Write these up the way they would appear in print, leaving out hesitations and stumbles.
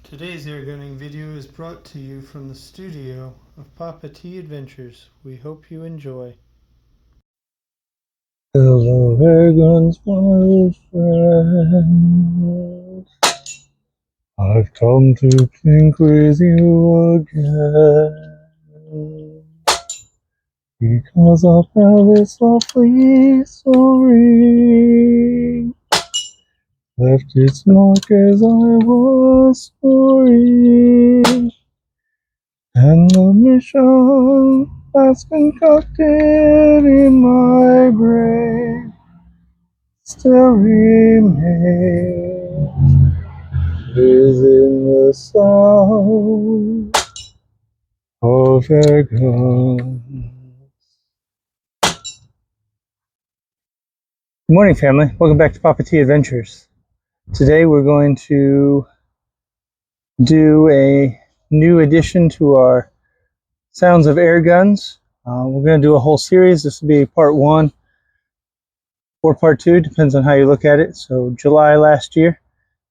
Today's airgunning video is brought to you from the studio of Papa T Adventures. We hope you enjoy. Hello, Airguns, my friends. I've come to think with you again, because I've had it softly soaring, left its mark as I was soaring, and the mission that's concocted in my brain still remains within the sound of Airguns. Good morning, family. Welcome back to Papa T Adventures. Today we're going to do a new addition to our Sounds of Airguns. We're going to do a whole series. This will be part one or part two, depends on how you look at it. So July last year,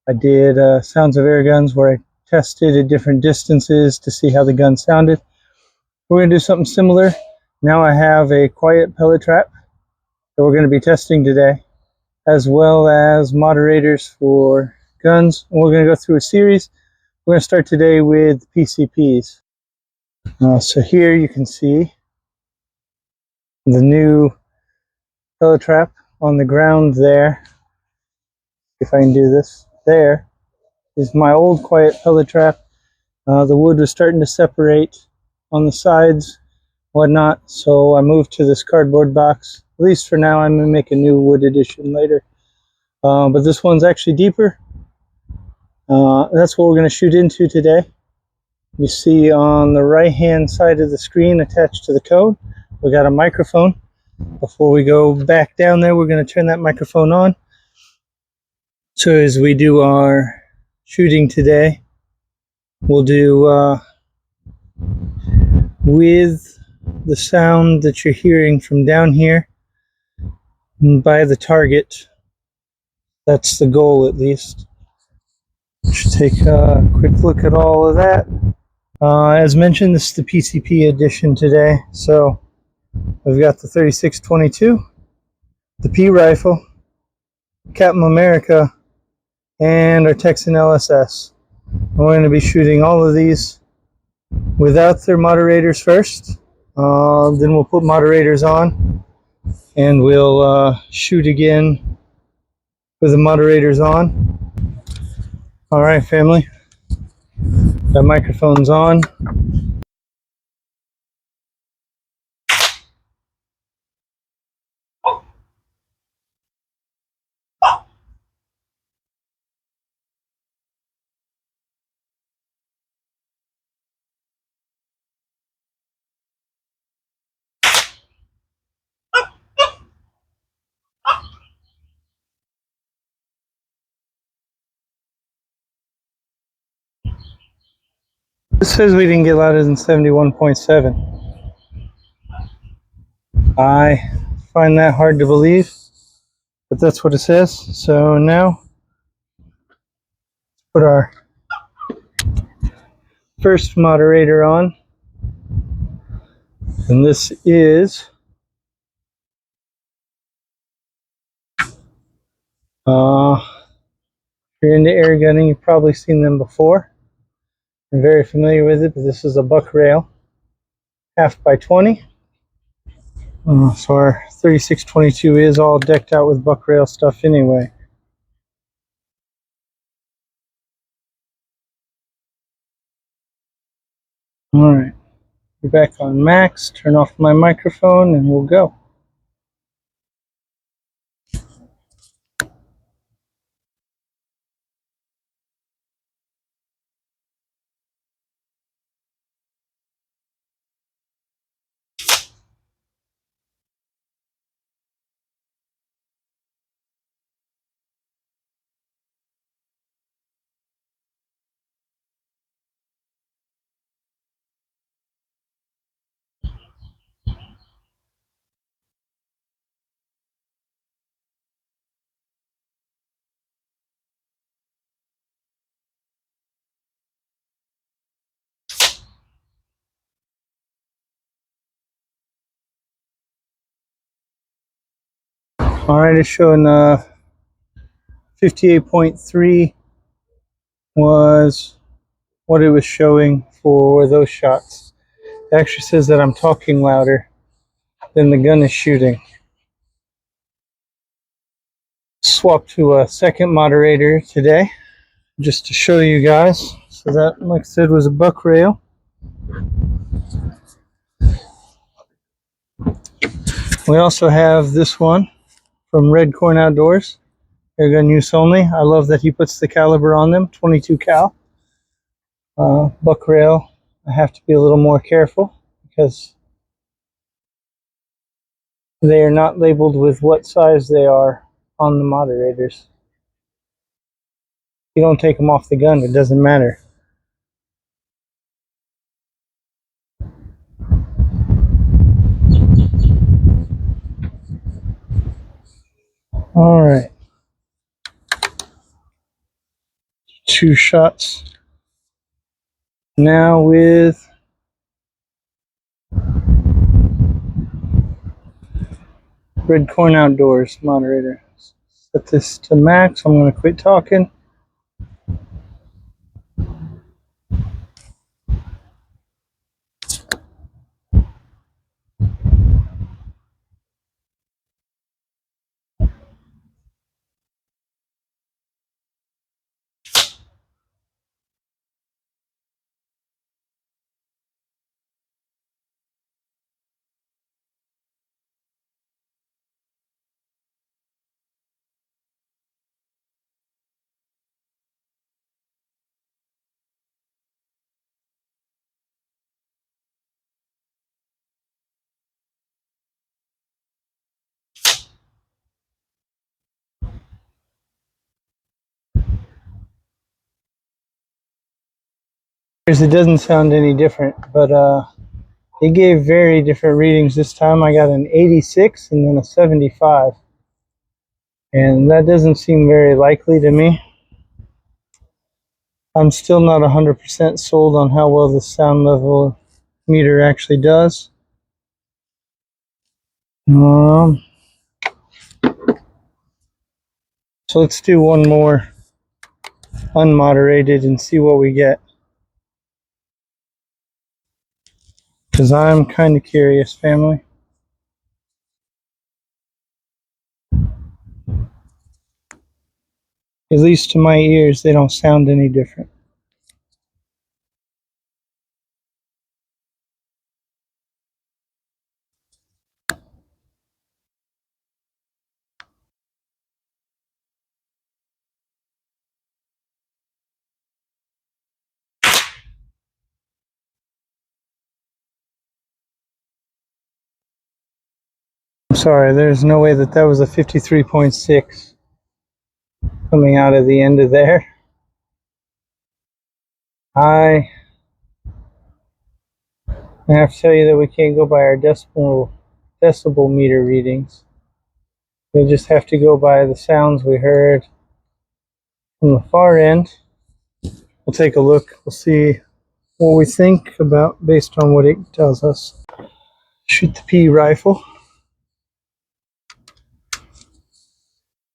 I did Sounds of Airguns where I tested at different distances to see how the gun sounded. We're going to do something similar. Now I have a quiet pellet trap that we're going to be testing today, as well as moderators for guns. And we're going to go through a series. We're going to start today with PCPs. So here you can see the new pellet trap on the ground there. If I can do this, there is my old quiet pellet trap. The wood was starting to separate on the sides, whatnot, so I moved to this cardboard box. At least for now. I'm going to make a new wood edition later. But this one's actually deeper. That's what we're going to shoot into today. You see on the right hand side of the screen attached to the code, we got a microphone. Before we go back down there, we're going to turn that microphone on. So as we do our shooting today, we'll do with the sound that you're hearing from down here by the target. That's the goal, at least. Should take a quick look at all of that. As mentioned, this is the PCP edition today. So we've got the 3622, the P-rifle, Captain America, and our Texan LSS. We're going to be shooting all of these without their moderators first. Then we'll put moderators on, and we'll shoot again with the moderators on. All right, family. That microphone's on. This says we didn't get louder than 71.7. I find that hard to believe, but that's what it says. So now, put our first moderator on. And this is if you're into air gunning, you've probably seen them before. I'm very familiar with it, but this is a buck rail, half by 20. So our 3622 is all decked out with buck rail stuff anyway. All right, we're back on max. Turn off my microphone and we'll go. Alright, it's showing 58.3 was what it was showing for those shots. It actually says that I'm talking louder than the gun is shooting. Swap to a second moderator today just to show you guys. So that, like I said, was a buck rail. We also have this one from Red Corn Outdoors, airgun use only. I love that he puts the caliber on them, 22 cal. Buck rail, I have to be a little more careful because they are not labeled with what size they are on the moderators. You don't take them off the gun, it doesn't matter. All right, 2 shots now with Red Corn Outdoors moderator. Set this to max. I'm going to quit talking. It doesn't sound any different, but it gave very different readings this time. I got an 86 and then a 75, and that doesn't seem very likely to me. I'm still not 100% sold on how well the sound level meter actually does. So let's do one more unmoderated and see what we get, because I'm kind of curious, family. At least to my ears, they don't sound any different. I'm sorry, there's no way that was a 53.6 coming out of the end of there. I have to tell you that we can't go by our decibel meter readings. We just have to go by the sounds we heard from the far end. We'll take a look. We'll see what we think about based on what it tells us. Shoot the P-rifle.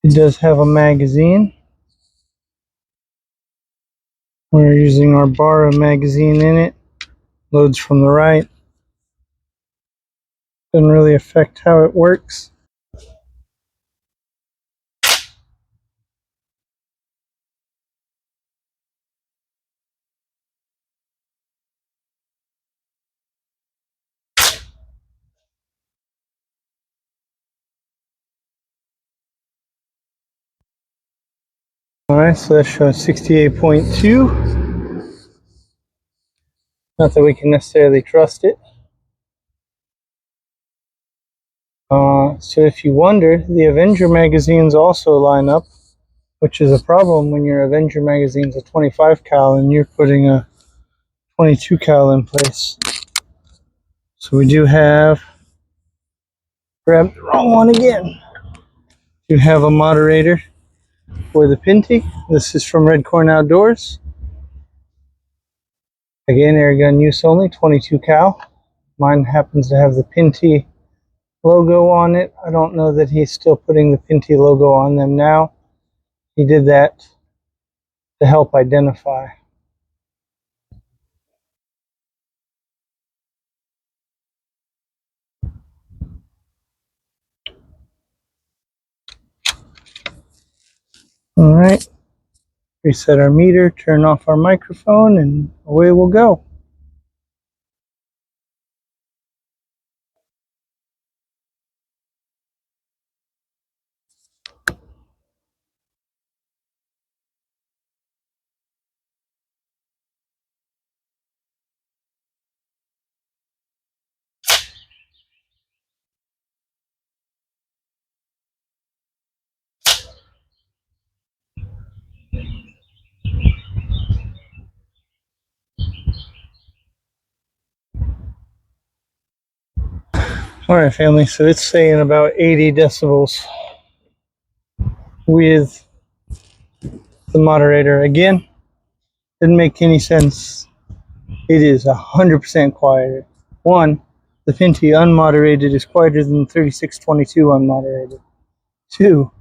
It does have a magazine. We're using our Barra magazine in it. Loads from the right. Doesn't really affect how it works. Alright, so that shows 68.2. Not that we can necessarily trust it. So if you wonder, the Avenger magazines also line up, which is a problem when your Avenger magazine's a 25 cal and you're putting a 22 cal in place. So we do have, grabbed the wrong one again. You have a moderator for the Pinty. This is from Red Corn Outdoors. Again, airgun use only, 22 cal. Mine happens to have the Pinty logo on it. I don't know that he's still putting the Pinty logo on them now. He did that to help identify. All right, reset our meter, turn off our microphone, and away we'll go. All right, family, so it's saying about 80 decibels with the moderator. Again, didn't make any sense. It is 100% quieter. One, the Pinty unmoderated is quieter than 3622 unmoderated. Two,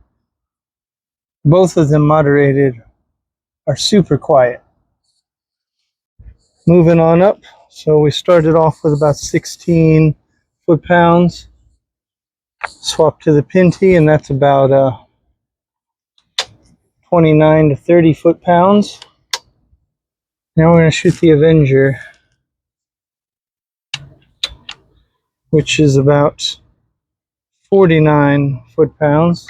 both of them moderated are super quiet. Moving on up, so we started off with about 16 foot-pounds. Swap to the Pinty, and that's about 29 to 30 foot-pounds. Now we're going to shoot the Avenger, which is about 49 foot-pounds.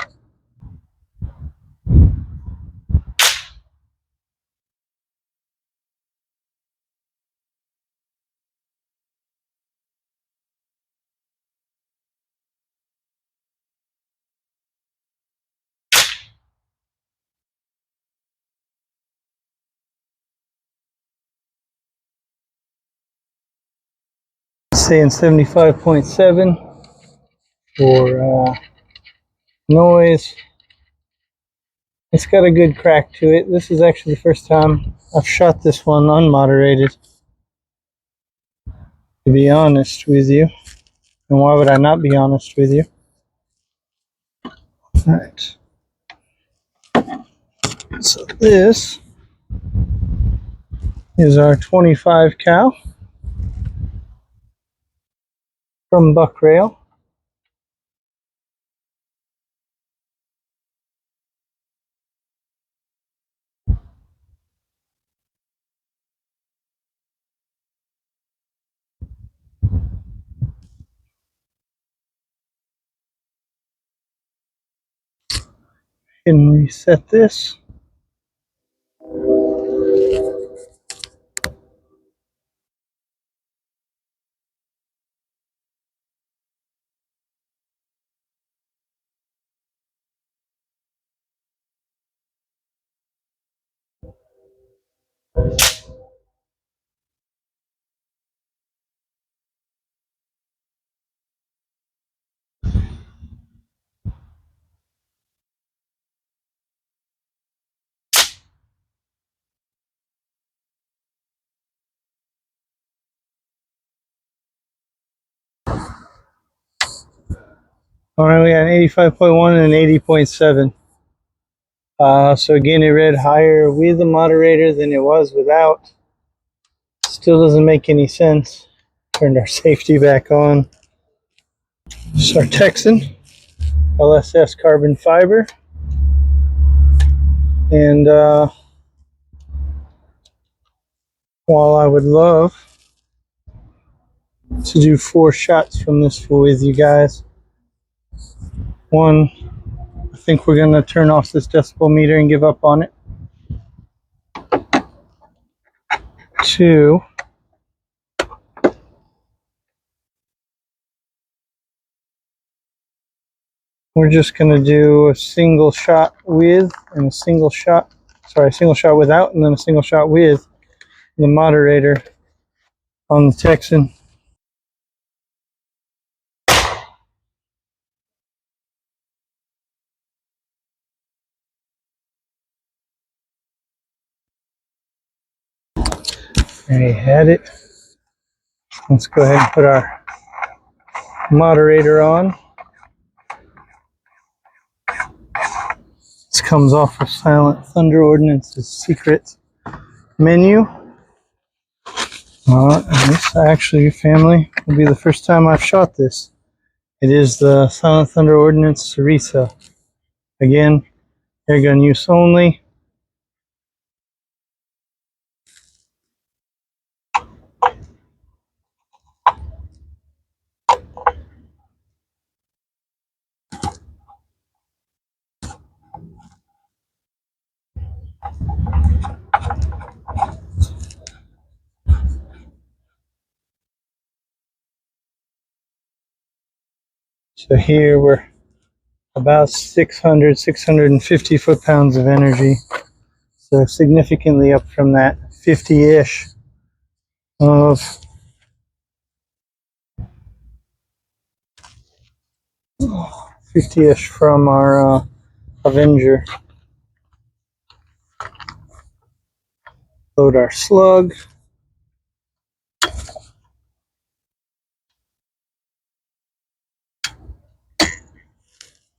Saying 75.7 for noise. It's got a good crack to it. This is actually the first time I've shot this one unmoderated, to be honest with you. And why would I not be honest with you? Alright. So this is our 25 cal from Buck Rail. And reset this. Alright, we got an 85.1 and an 80.7. So again, it read higher with the moderator than it was without. Still doesn't make any sense. Turned our safety back on. This is our Texan LSS carbon fiber. And while I would love to do 4 shots from this with you guys, one, I think we're going to turn off this decibel meter and give up on it. 2, we're just going to do a single shot with and a single shot without, and then a single shot with the moderator on the Texan. There you had it. Let's go ahead and put our moderator on. This comes off of Silent Thunder Ordnance's secret menu. And this actually, family, will be the first time I've shot this. It is the Silent Thunder Ordnance Cerisa. Again, airgun use only. So here we're about 650 foot-pounds of energy. So significantly up from that 50-ish of 50-ish from our Avenger. Load our slug.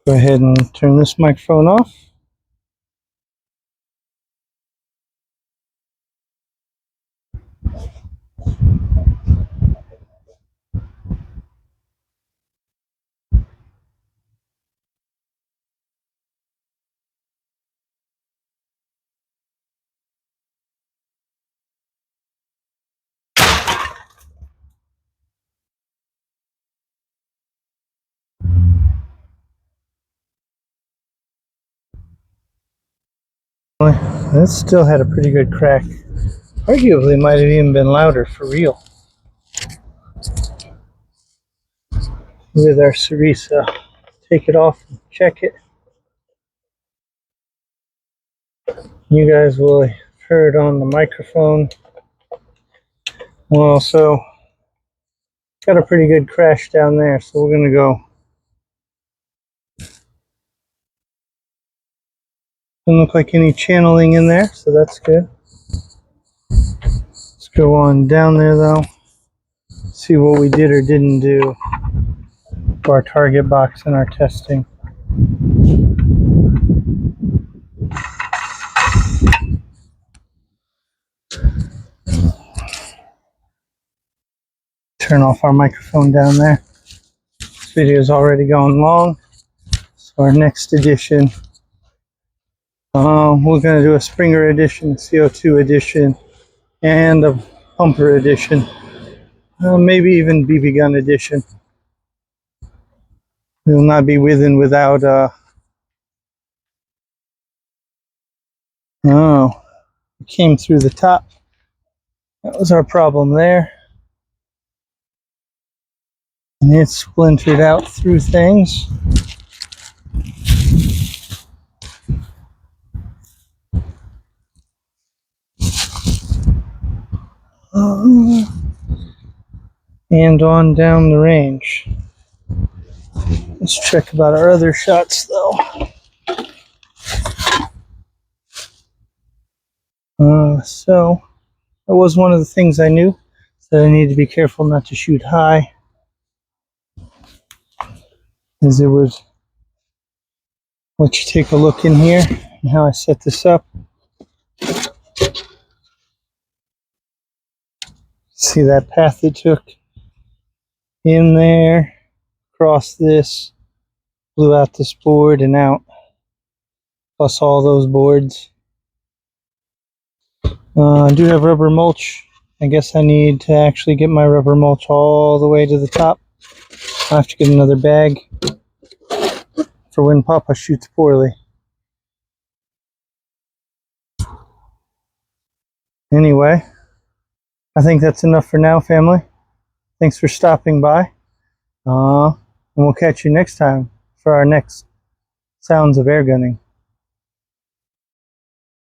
Go ahead and turn this microphone off. That still had a pretty good crack. Arguably might have even been louder for real. With our Cerisa. Take it off and check it. You guys will have heard on the microphone. Well, so got a pretty good crash down there, so we're gonna go. Doesn't look like any channeling in there, so that's good. Let's go on down there though. See what we did or didn't do for our target box and our testing. Turn off our microphone down there. This video is already going long. So our next edition, we're going to do a Springer edition, CO2 edition, and a pumper edition. Maybe even BB gun edition. We will not be with and without oh, it came through the top. That was our problem there. And it splintered out through things. And on down the range. Let's check about our other shots though. So that was one of the things I knew, that I need to be careful not to shoot high, as it would let you take a look in here and how I set this up. See that path it took in there, across this, blew out this board and out, plus all those boards. I do have rubber mulch. I guess I need to actually get my rubber mulch all the way to the top. I have to get another bag for when Papa shoots poorly. Anyway, I think that's enough for now, family. Thanks for stopping by. And we'll catch you next time for our next Sounds of Airgunning.